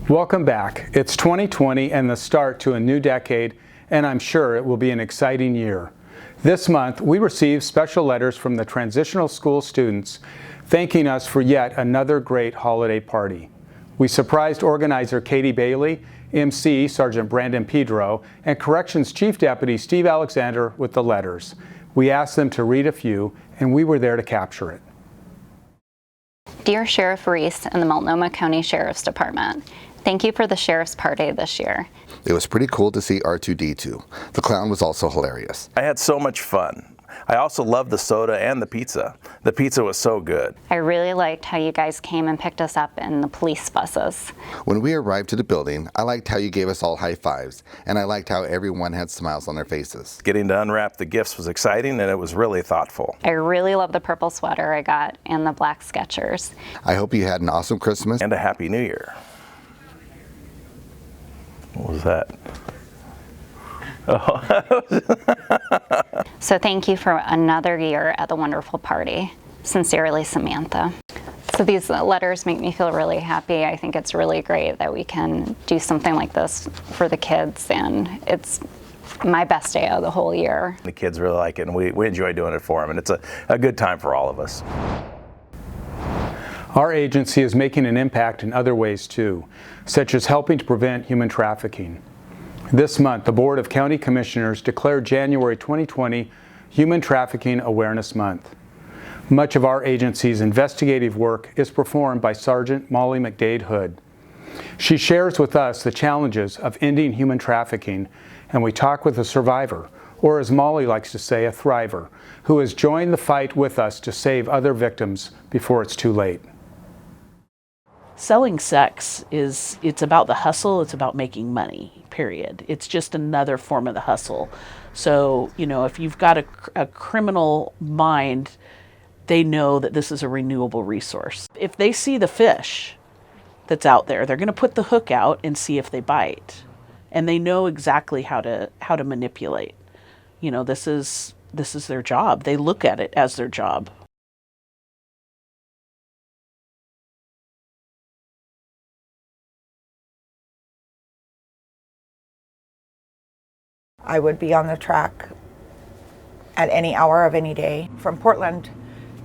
Welcome back. It's 2020 and the start to a new decade, and I'm sure it will be an exciting year. This month, we received special letters from the transitional school students thanking us for yet another great holiday party. We surprised organizer Katie Bailey, MC Sergeant Brandon Pedro, and Corrections Chief Deputy Steve Alexander with the letters. We asked them to read a few, and we were there to capture it. Dear Sheriff Reese and the Multnomah County Sheriff's Department, thank you for the Sheriff's Party this year. It was pretty cool to see R2-D2. The clown was also hilarious. I had so much fun. I also loved the soda and the pizza. The pizza was so good. I really liked how you guys came and picked us up in the police buses. When we arrived to the building, I liked how you gave us all high fives, and I liked how everyone had smiles on their faces. Getting to unwrap the gifts was exciting, and it was really thoughtful. I really love the purple sweater I got and the black Skechers. I hope you had an awesome Christmas and a Happy New Year. What was that? Oh. So thank you for another year at the wonderful party. Sincerely, Samantha. So these letters make me feel really happy. I think it's really great that we can do something like this for the kids, and it's my best day of the whole year. The kids really like it, and we enjoy doing it for them, and it's a good time for all of us. Our agency is making an impact in other ways too, such as helping to prevent human trafficking. This month, the Board of County Commissioners declared January 2020 Human Trafficking Awareness Month. Much of our agency's investigative work is performed by Sergeant Molly McDade Hood. She shares with us the challenges of ending human trafficking, and we talk with a survivor, or as Molly likes to say, a thriver, who has joined the fight with us to save other victims before it's too late. Selling sex it's about the hustle, it's about making money, period. It's just another form of the hustle. So, if you've got a criminal mind, they know that this is a renewable resource. If they see the fish that's out there, they're going to put the hook out and see if they bite. And they know exactly how to manipulate. This is their job. They look at it as their job. I would be on the track at any hour of any day, from Portland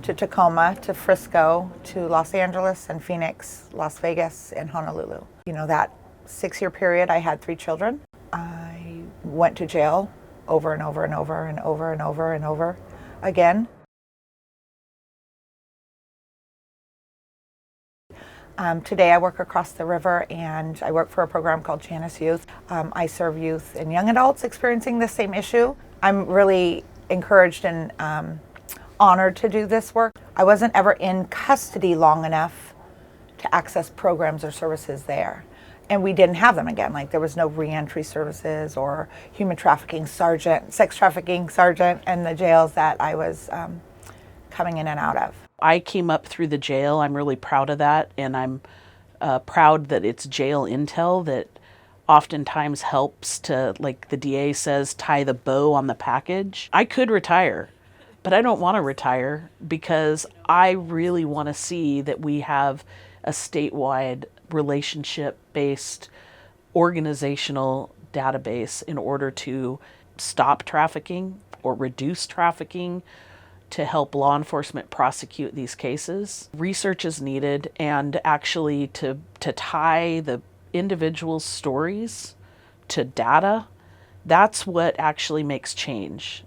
to Tacoma to Frisco to Los Angeles and Phoenix, Las Vegas and Honolulu. That 6-year period, I had 3 children. I went to jail over and over and over and over and over and over again. Today I work across the river, and I work for a program called Janus Youth. I serve youth and young adults experiencing the same issue. I'm really encouraged and honored to do this work. I wasn't ever in custody long enough to access programs or services there. And we didn't have them again. Like, there was no reentry services or human trafficking sergeant, sex trafficking sergeant in the jails that I was coming in and out of. I came up through the jail. I'm really proud of that, and I'm proud that it's jail intel that oftentimes helps to, like the DA says, tie the bow on the package. I could retire, but I don't want to retire because I really want to see that we have a statewide relationship-based organizational database in order to stop trafficking or reduce trafficking, to help law enforcement prosecute these cases. Research is needed, and actually to tie the individual's stories to data, that's what actually makes change.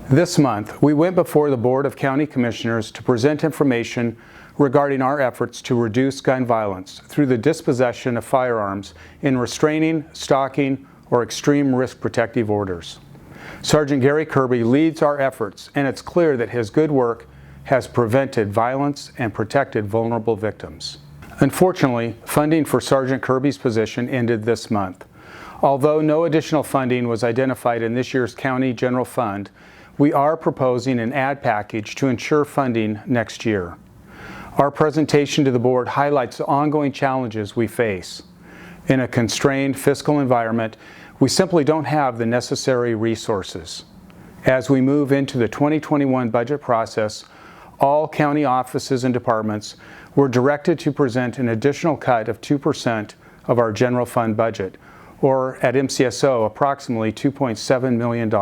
This month, we went before the Board of County Commissioners to present information regarding our efforts to reduce gun violence through the dispossession of firearms in restraining, stalking, or extreme risk protective orders. Sergeant Gary Kirby leads our efforts, and it's clear that his good work has prevented violence and protected vulnerable victims. Unfortunately, funding for Sergeant Kirby's position ended this month. Although no additional funding was identified in this year's County General Fund, we are proposing an add package to ensure funding next year. Our presentation to the board highlights the ongoing challenges we face. In a constrained fiscal environment, we simply don't have the necessary resources. As we move into the 2021 budget process, all county offices and departments were directed to present an additional cut of 2% of our general fund budget, or at MCSO, approximately $2.7 million.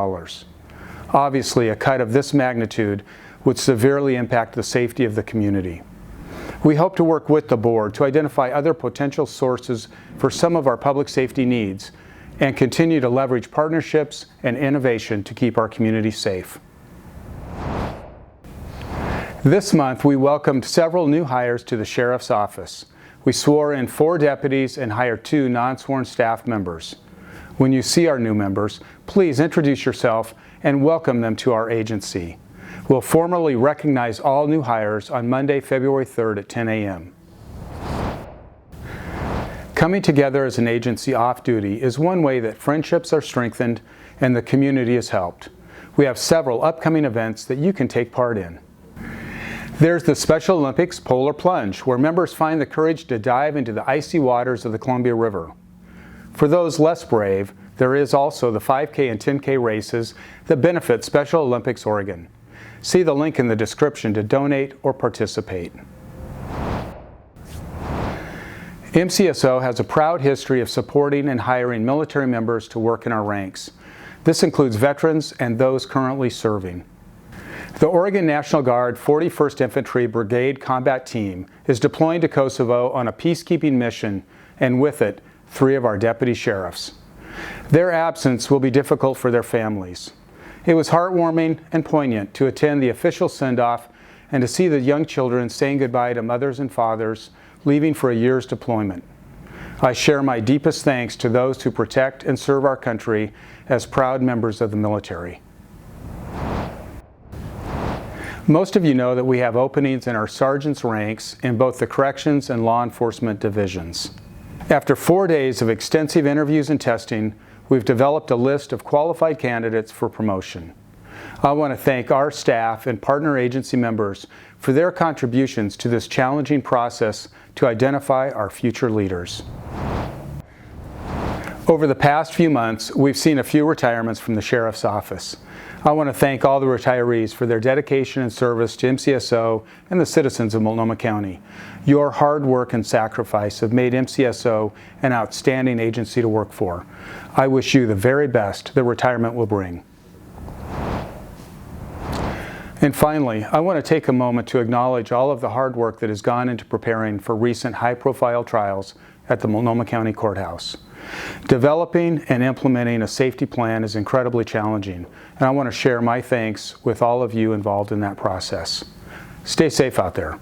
Obviously, a cut of this magnitude would severely impact the safety of the community. We hope to work with the board to identify other potential sources for some of our public safety needs and continue to leverage partnerships and innovation to keep our community safe. This month, we welcomed several new hires to the Sheriff's Office. We swore in 4 deputies and hired 2 non-sworn staff members. When you see our new members, please introduce yourself and welcome them to our agency. We'll formally recognize all new hires on Monday, February 3rd at 10 a.m. Coming together as an agency off-duty is one way that friendships are strengthened and the community is helped. We have several upcoming events that you can take part in. There's the Special Olympics Polar Plunge, where members find the courage to dive into the icy waters of the Columbia River. For those less brave, there is also the 5K and 10K races that benefit Special Olympics Oregon. See the link in the description to donate or participate. MCSO has a proud history of supporting and hiring military members to work in our ranks. This includes veterans and those currently serving. The Oregon National Guard 41st Infantry Brigade Combat Team is deploying to Kosovo on a peacekeeping mission, and with it, 3 of our deputy sheriffs. Their absence will be difficult for their families. It was heartwarming and poignant to attend the official send-off and to see the young children saying goodbye to mothers and fathers, leaving for a year's deployment. I share my deepest thanks to those who protect and serve our country as proud members of the military. Most of you know that we have openings in our sergeant's ranks in both the corrections and law enforcement divisions. After 4 days of extensive interviews and testing, we've developed a list of qualified candidates for promotion. I want to thank our staff and partner agency members for their contributions to this challenging process to identify our future leaders. Over the past few months, we've seen a few retirements from the Sheriff's Office. I want to thank all the retirees for their dedication and service to MCSO and the citizens of Multnomah County. Your hard work and sacrifice have made MCSO an outstanding agency to work for. I wish you the very best that retirement will bring. And finally, I want to take a moment to acknowledge all of the hard work that has gone into preparing for recent high-profile trials at the Multnomah County Courthouse. Developing and implementing a safety plan is incredibly challenging, and I want to share my thanks with all of you involved in that process. Stay safe out there.